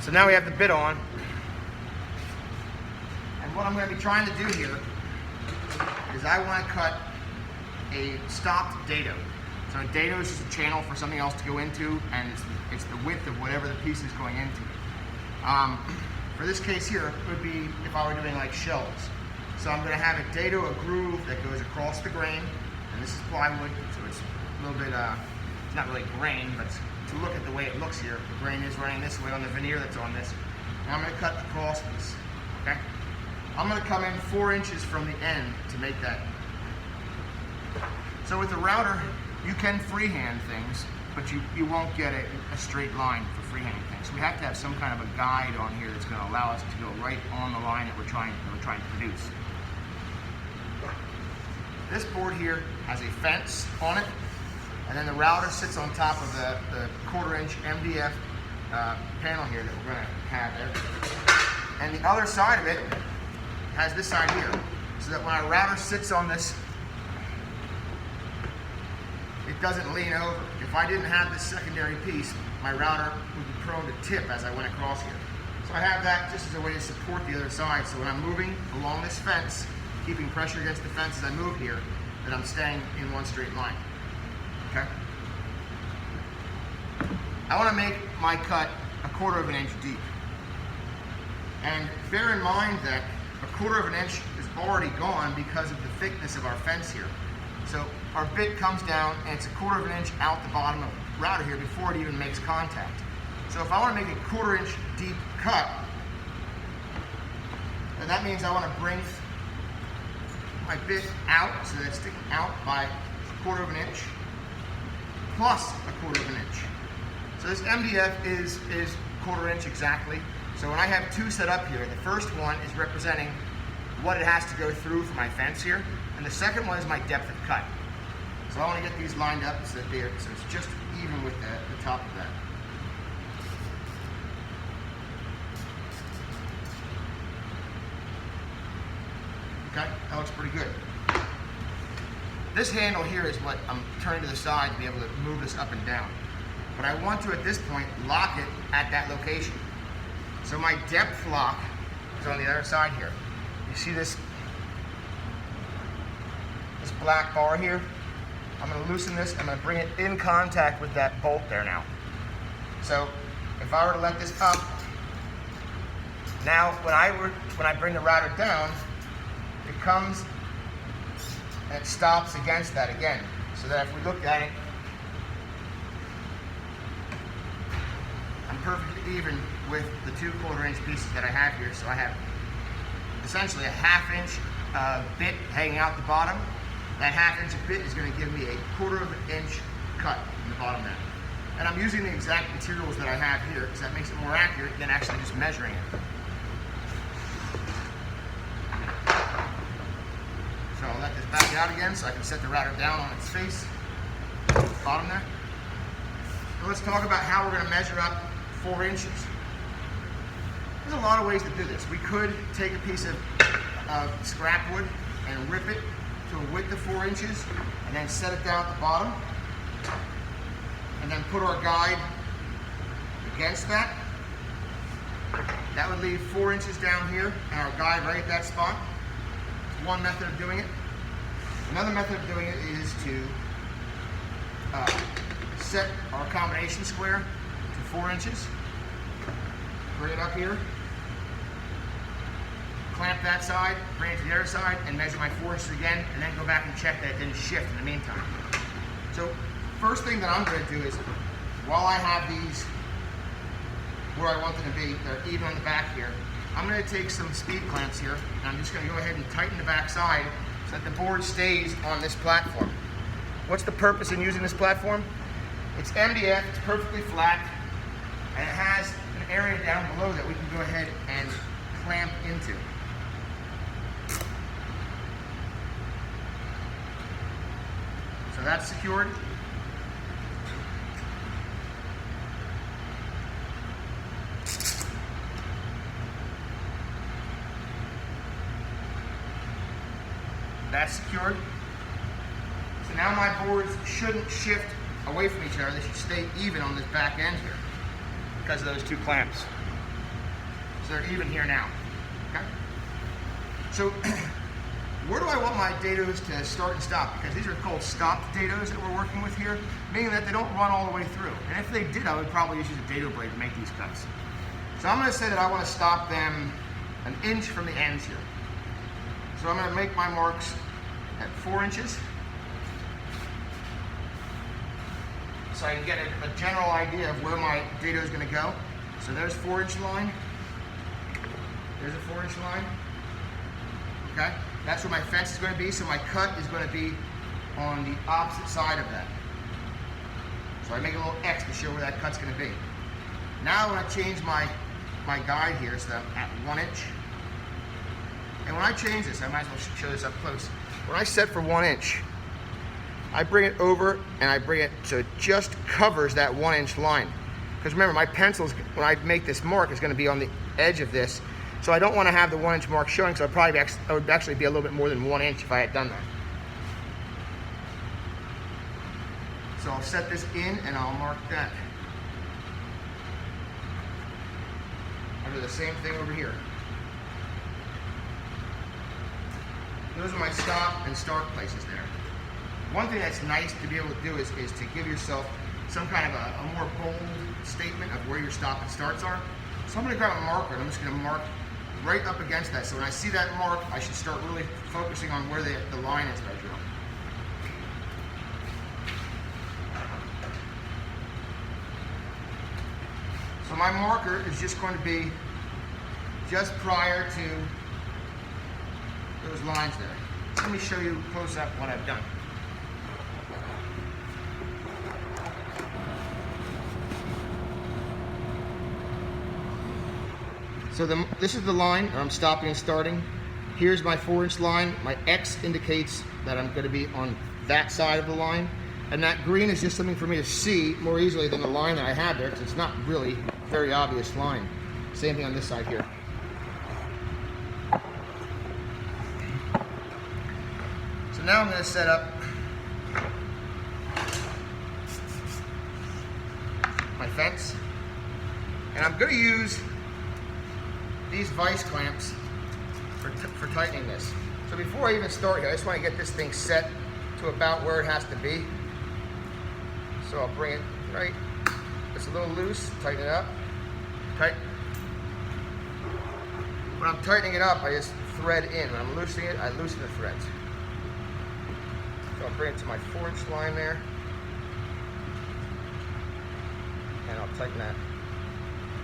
So now we have the bit on. And what I'm going to be trying to do here is I want to cut a stopped dado. So a dado is just a channel for something else to go into, and it's the width of whatever the piece is going into. For this case here, it would be if I were doing like shells. So I'm going to have a dado, a groove that goes across the grain, and this is plywood, so it's a little bit, it's not really grain, but to look at the way it looks here, the grain is running this way on the veneer that's on this. Now I'm going to cut across this, okay? I'm going to come in 4 inches from the end to make that. So with the router, you can freehand things, but you won't get a straight line for freehanding things. So we have to have some kind of a guide on here that's going to allow us to go right on the line that we're trying to produce. This board here has a fence on it, and then the router sits on top of the 1/4 inch MDF panel here that we're going to have there. And the other side of it has this side here, so that when our router sits on this, it doesn't lean over. If I didn't have this secondary piece, my router would be prone to tip as I went across here. So I have that just as a way to support the other side, so when I'm moving along this fence, keeping pressure against the fence as I move here, that I'm staying in one straight line. Okay? I want to make my cut 1/4 inch deep. And bear in mind that 1/4 inch is already gone because of the thickness of our fence here. So our bit comes down and it's 1/4 inch out the bottom of the router here before it even makes contact. So if I want to make a 1/4 inch deep cut, then that means I want to bring my bit out so that it's sticking out by 1/4 inch plus 1/4 inch. So this MDF is 1/4 inch exactly. So when I have 2 set up here, the first one is representing what it has to go through for my fence here, and the second one is my depth of cut. So I want to get these lined up so that it's just even with the top of that. Okay, that looks pretty good. This handle here is what I'm turning to the side to be able to move this up and down. But I want to, at this point, lock it at that location. So my depth lock is on the other side here. You see this black bar here? I'm going to loosen this. I'm going to bring it in contact with that bolt there now. So if I were to let this up, now when I bring the router down, it comes and it stops against that again. So that if we look at it, I'm perfectly even with the 2 1/4 inch pieces that I have here. So I have essentially a 1/2 inch bit hanging out the bottom. That 1/2 inch bit is going to give me a 1/4 inch cut in the bottom end. And I'm using the exact materials that I have here because that makes it more accurate than actually just measuring it. So I'll let this back out again so I can set the router down on its face, bottom there. So let's talk about how we're going to measure up 4 inches. There's a lot of ways to do this. We could take a piece of scrap wood and rip it to a width of 4 inches and then set it down at the bottom and then put our guide against that. That would leave 4 inches down here and our guide right at that spot. It's one method of doing it. Another method of doing it is to set our combination square to 4 inches. Bring it up here. Clamp that side, bring it to the other side, and measure my 4 inches again, and then go back and check that it didn't shift in the meantime. So first thing that I'm going to do is, while I have these where I want them to be, they're even on the back here, I'm going to take some speed clamps here, and I'm just going to go ahead and tighten the back side so that the board stays on this platform. What's the purpose in using this platform? It's MDF, it's perfectly flat, and it has an area down below that we can go ahead and clamp into. So that's secured. That's secured. So now my boards shouldn't shift away from each other. They should stay even on this back end here because of those 2 clamps. So they're even here now. Okay? So where do I want my dadoes to start and stop? Because these are called stopped dadoes that we're working with here, meaning that they don't run all the way through. And if they did, I would probably use a dado blade to make these cuts. So I'm going to say that I want to stop them an inch from the ends here. So I'm going to make my marks at 4 inches. So I can get a general idea of where my dado is going to go. So there's 4-inch line. There's a 4-inch line. Okay? That's where my fence is going to be, so my cut is going to be on the opposite side of that. So I make a little X to show where that cut's going to be. Now I'm going to change my guide here so that I'm at 1 inch. And when I change this, I might as well show this up close. When I set for 1 inch, I bring it over and I bring it so it just covers that 1 inch line. Because remember, my pencils, when I make this mark, is going to be on the edge of this. So I don't want to have the 1 inch mark showing, so I would actually be a little bit more than 1 inch if I had done that. So I'll set this in and I'll mark that. I'll do the same thing over here. Those are my stop and start places there. One thing that's nice to be able to do is to give yourself some kind of a more bold statement of where your stop and starts are. So I'm going to grab a marker and I'm just going to mark right up against that. So when I see that mark, I should start really focusing on where the line is that I draw. So my marker is just going to be just prior to those lines there. Let me show you close up what I've done. So this is the line where I'm stopping and starting. Here's my 4-inch line. My X indicates that I'm going to be on that side of the line. And that green is just something for me to see more easily than the line that I have there, because it's not really a very obvious line. Same thing on this side here. So now I'm going to set up my fence. And I'm going to use these vice clamps for tightening this. So before I even start here, I just want to get this thing set to about where it has to be. So I'll bring it right, it's a little loose, tighten it up, tight. When I'm tightening it up, I just thread in. When I'm loosening it, I loosen the threads. So I'll bring it to my 4-inch line there, and I'll tighten that.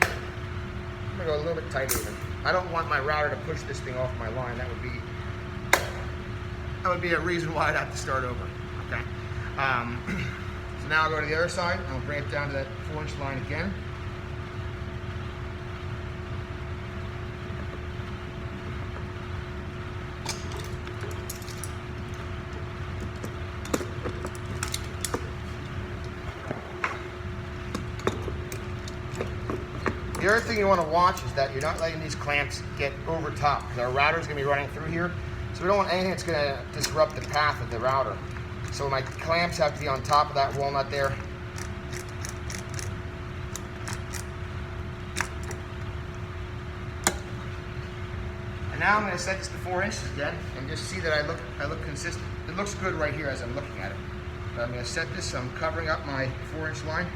I'm gonna go a little bit tight even. I don't want my router to push this thing off my line. That would be a reason why I'd have to start over. Okay. So now I'll go to the other side and I'll bring it down to that 4-inch line again. The other thing you want to watch is that you're not letting these clamps get over top, because our router is going to be running through here. So we don't want anything that's going to disrupt the path of the router. So my clamps have to be on top of that walnut there. And now I'm going to set this to 4 inches again and just see that I look consistent. It looks good right here as I'm looking at it. But I'm going to set this so I'm covering up my 4-inch line.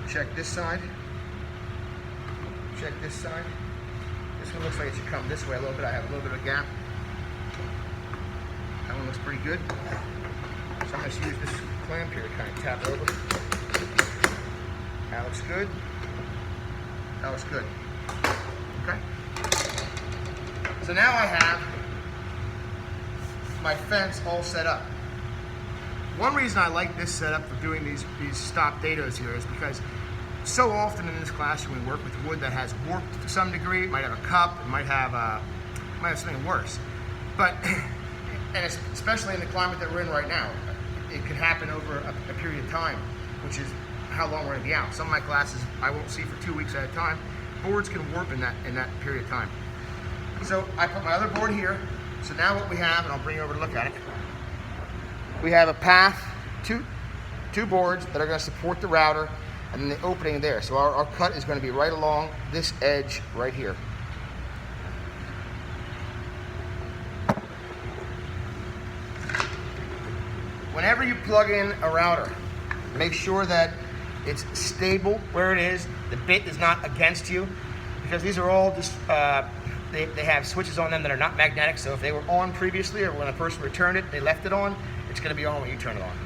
Check this side. Check this side. This one looks like it should come this way a little bit. I have a little bit of a gap. That one looks pretty good. So I'm going to use this clamp here to kind of tap over. That looks good. That looks good. Okay. So now I have my fence all set up. One reason I like this setup for doing these stop dados here is because so often in this classroom we work with wood that has warped to some degree. It might have a cup, it might have something worse. But, and especially in the climate that we're in right now, it could happen over a period of time, which is how long we're going to be out. Some of my classes I won't see for 2 weeks at a time. Boards can warp in that period of time. So I put my other board here. So now what we have, and I'll bring you over to look at it. we have a path, two boards that are going to support the router, and then the opening there. So our cut is going to be right along this edge right here. Whenever you plug in a router, make sure that it's stable where it is. The bit is not against you, because these are all just, they have switches on them that are not magnetic. So if they were on previously, or when a person returned it, they left it on, it's going to be on when you turn it on.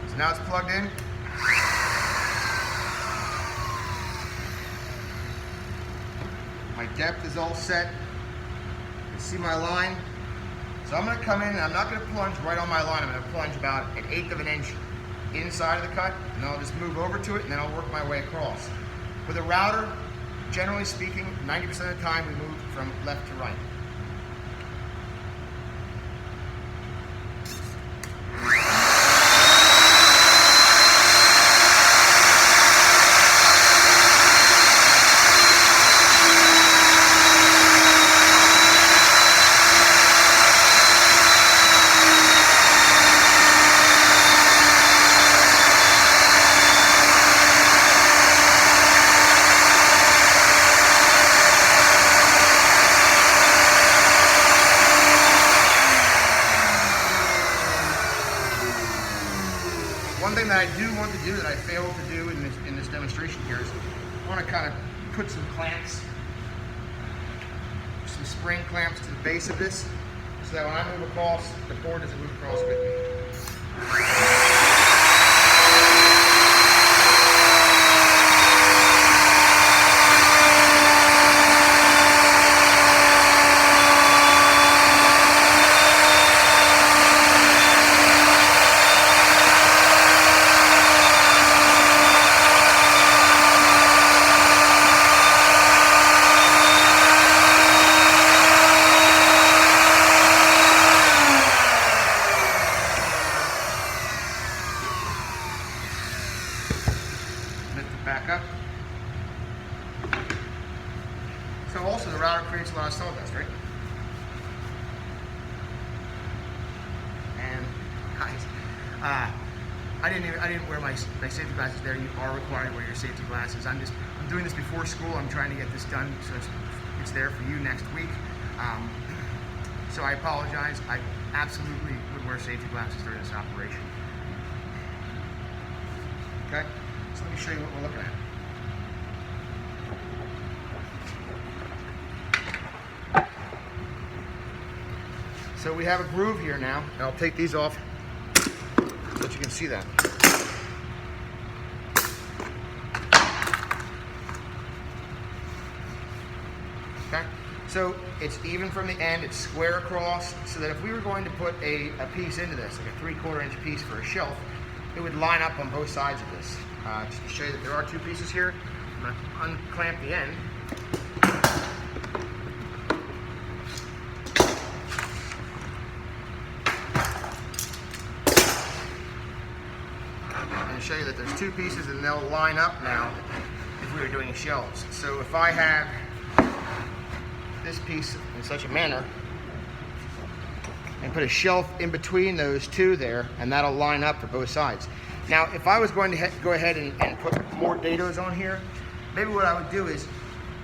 So now it's plugged in. My depth is all set. You can see my line. So I'm going to come in and I'm not going to plunge right on my line. I'm going to plunge about 1/8 of an inch inside of the cut, and I'll just move over to it, and then I'll work my way across. With a router, generally speaking, 90% of the time we move from left to right. One thing that I do want to do that I failed to do in this demonstration here is I want to kind of put some clamps, some spring clamps to the base of this, so that when I move across, the board doesn't move across with me. Back up. So also the router creates a lot of sawdust, right? And guys, I didn't wear my safety glasses there. You are required to wear your safety glasses. I'm doing this before school. I'm trying to get this done so it's there for you next week. So I apologize. I absolutely would wear safety glasses during this operation. Okay. So let me show you what we're looking at. So we have a groove here now, and I'll take these off so that you can see that. Okay, so it's even from the end, it's square across, so that if we were going to put a piece into this, like a 3/4 inch piece for a shelf, it would line up on both sides of this. Just to show you that there are two pieces here, I'm going to unclamp the end. And show you that there's two pieces and they'll line up now if we were doing shelves. So if I have this piece in such a manner and put a shelf in between those two there, and that'll line up for both sides. Now, if I was going to go ahead and put more dadoes on here, maybe what I would do is,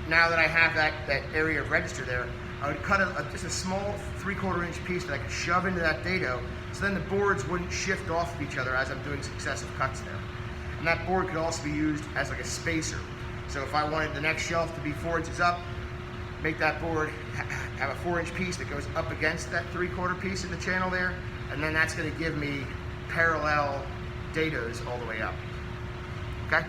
now that I have that area of register there, I would cut just a small 3/4 inch piece that I could shove into that dado, so then the boards wouldn't shift off of each other as I'm doing successive cuts there. And that board could also be used as like a spacer. So if I wanted the next shelf to be 4 inches up, make that board have a 4-inch piece that goes up against that 3/4 piece in the channel there, and then that's going to give me parallel dados all the way up. Okay?